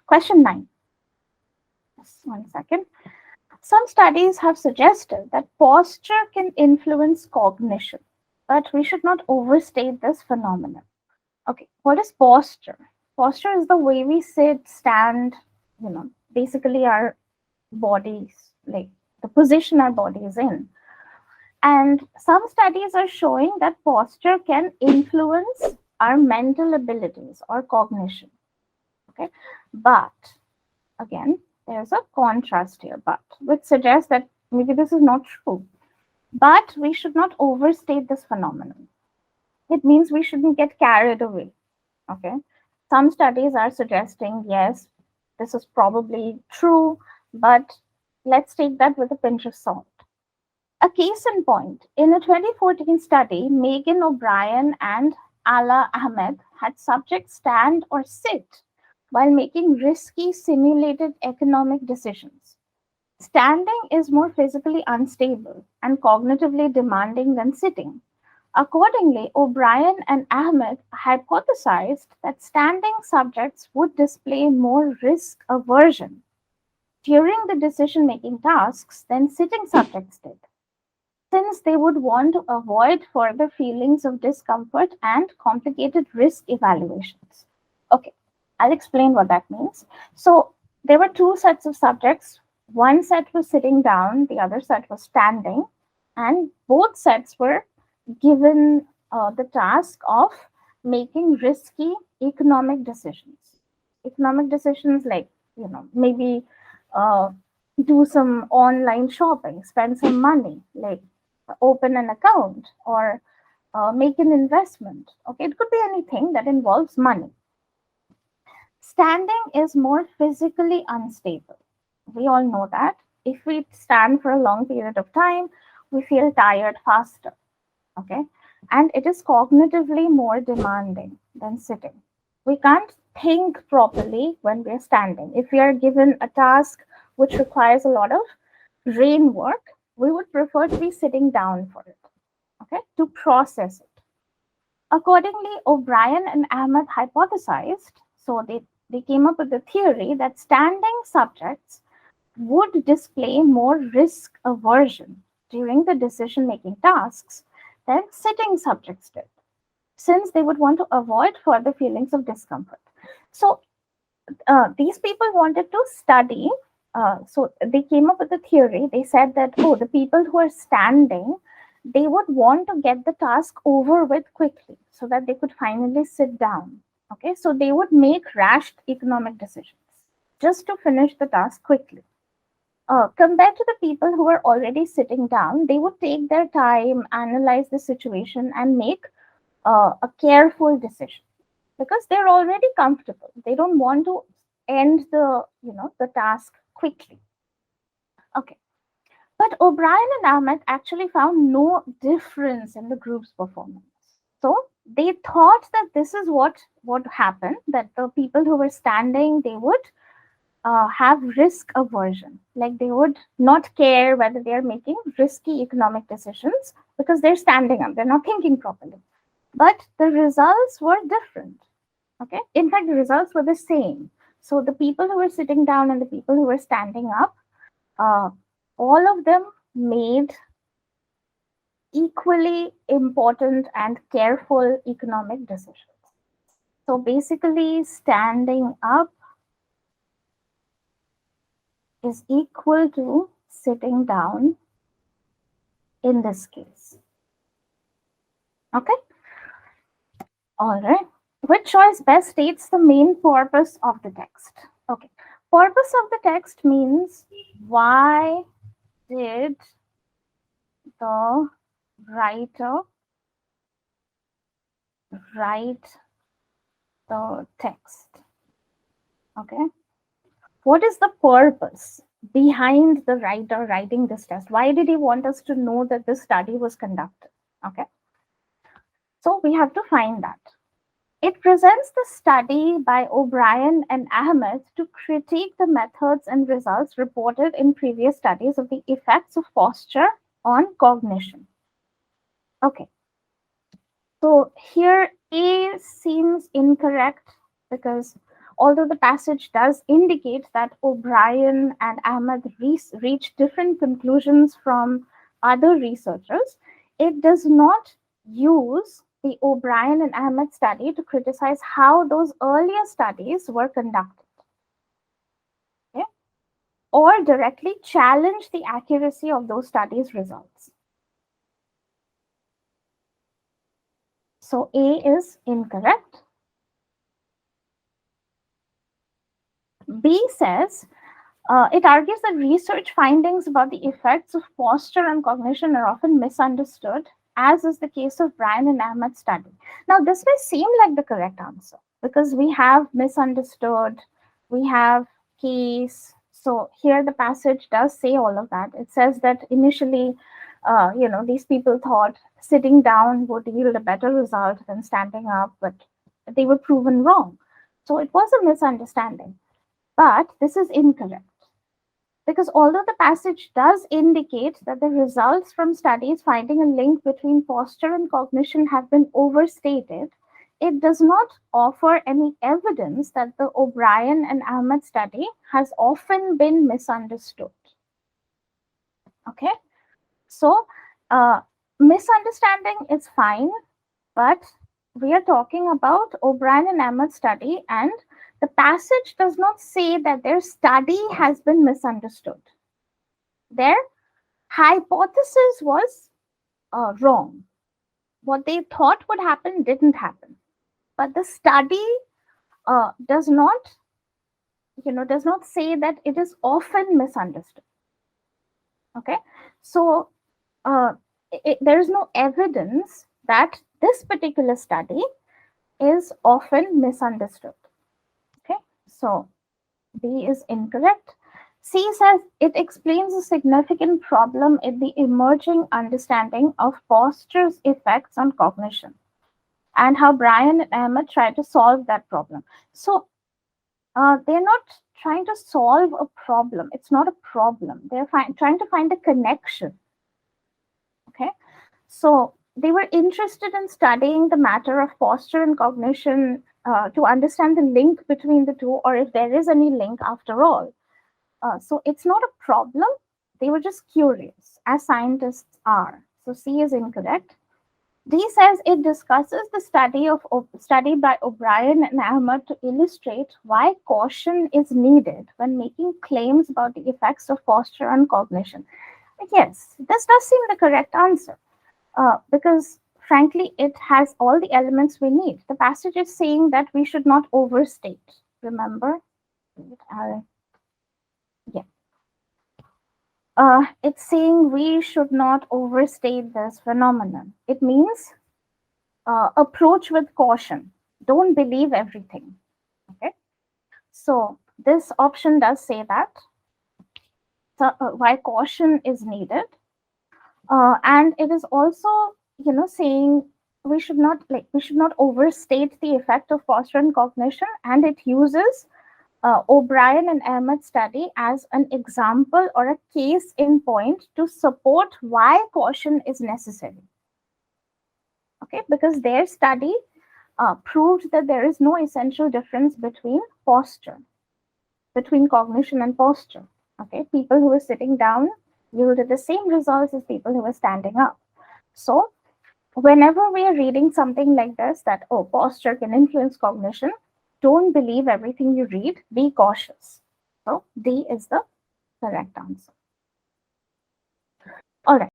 Question 9. Just 1 second. Some studies have suggested that posture can influence cognition, but we should not overstate this phenomenon. Okay, what is posture? Posture is the way we sit, stand, basically our bodies, like the position our body is in. And some studies are showing that posture can influence our mental abilities or cognition. Okay, but again, there's a contrast here, but which suggests that maybe this is not true. But we should not overstate this phenomenon. It means we shouldn't get carried away. Okay, some studies are suggesting yes, this is probably true, but let's take that with a pinch of salt. A case in point, in a 2014 study, Megan O'Brien and Ala Ahmed had subjects stand or sit while making risky simulated economic decisions. Standing is more physically unstable and cognitively demanding than sitting. Accordingly, O'Brien and Ahmed hypothesized that standing subjects would display more risk aversion during the decision making tasks than sitting subjects did, since they would want to avoid further feelings of discomfort and complicated risk evaluations. Okay, I'll explain what that means. So, there were two sets of subjects. One set was sitting down, the other set was standing, and both sets were given the task of making risky economic decisions. Economic decisions like, maybe uh, do some online shopping, spend some money, like open an account or make an investment. Okay, it could be anything that involves money. Standing is more physically unstable. We all know that. If we stand for a long period of time, we feel tired faster. Okay, and it is cognitively more demanding than sitting. We can't think properly when we're standing. If we are given a task which requires a lot of brain work, we would prefer to be sitting down for it, okay, to process it. Accordingly, O'Brien and Ahmed hypothesized, so they came up with the theory that standing subjects would display more risk aversion during the decision making tasks than sitting subjects did, since they would want to avoid further feelings of discomfort. So, these people wanted to study. So they came up with a theory. They said that, oh, the people who are standing, they would want to get the task over with quickly so that they could finally sit down. Okay, so they would make rash economic decisions just to finish the task quickly. Compared to the people who are already sitting down, they would take their time, analyze the situation, and make a careful decision because they're already comfortable. They don't want to end the task quickly. Okay, but O'Brien and Ahmed actually found no difference in the group's performance. So they thought that this is what would happen, that the people who were standing, they would have risk aversion. Like they would not care whether they are making risky economic decisions because they're standing up, they're not thinking properly. But the results were different. Okay, in fact, the results were the same. So the people who were sitting down and the people who were standing up, all of them made equally important and careful economic decisions. So basically, standing up is equal to sitting down in this case. Okay? All right. Which choice best states the main purpose of the text? Okay. Purpose of the text means why did the writer write the text? Okay. What is the purpose behind the writer writing this text? Why did he want us to know that this study was conducted? Okay. So we have to find that. It presents the study by O'Brien and Ahmed to critique the methods and results reported in previous studies of the effects of posture on cognition. Okay. So here A seems incorrect because although the passage does indicate that O'Brien and Ahmed reached different conclusions from other researchers, it does not use the O'Brien and Ahmed study to criticize how those earlier studies were conducted, okay? Or directly challenge the accuracy of those studies' results. So A is incorrect. B says, it argues that research findings about the effects of posture and cognition are often misunderstood, as is the case of Brian and Ahmed's study. Now, this may seem like the correct answer because we have misunderstood, we have case. So here the passage does say all of that. It says that initially, these people thought sitting down would yield a better result than standing up, but they were proven wrong. So it was a misunderstanding. But this is incorrect because although the passage does indicate that the results from studies finding a link between posture and cognition have been overstated, it does not offer any evidence that the O'Brien and Ahmed study has often been misunderstood. Okay, so misunderstanding is fine, but we are talking about O'Brien and Ahmed study, and the passage does not say that their study has been misunderstood. Their hypothesis was wrong. What they thought would happen didn't happen. But the study does not say that it is often misunderstood. Okay, so there is no evidence that this particular study is often misunderstood. Okay, so B is incorrect. C says it explains a significant problem in the emerging understanding of posture's effects on cognition and how Brian and Ahmed try to solve that problem. So they're not trying to solve a problem. It's not a problem. They're trying to find a connection. Okay, so they were interested in studying the matter of posture and cognition to understand the link between the two, or if there is any link after all. So it's not a problem. They were just curious, as scientists are. So C is incorrect. D says it discusses the study by O'Brien and Ahmed to illustrate why caution is needed when making claims about the effects of posture on cognition. Yes, this does seem the correct answer because frankly, it has all the elements we need. The passage is saying that we should not overstate. Remember? It's saying we should not overstate this phenomenon. It means approach with caution. Don't believe everything. Okay. So this option does say that. So why caution is needed, and it is also saying we should not overstate the effect of posture and cognition, and it uses O'Brien and Ahmed study as an example or a case in point to support why caution is necessary. Okay, because their study proved that there is no essential difference between cognition and posture. Okay, people who were sitting down yielded the same results as people who were standing up. So whenever we are reading something like this, that posture can influence cognition, don't believe everything you read. Be cautious. So D is the correct answer. All right.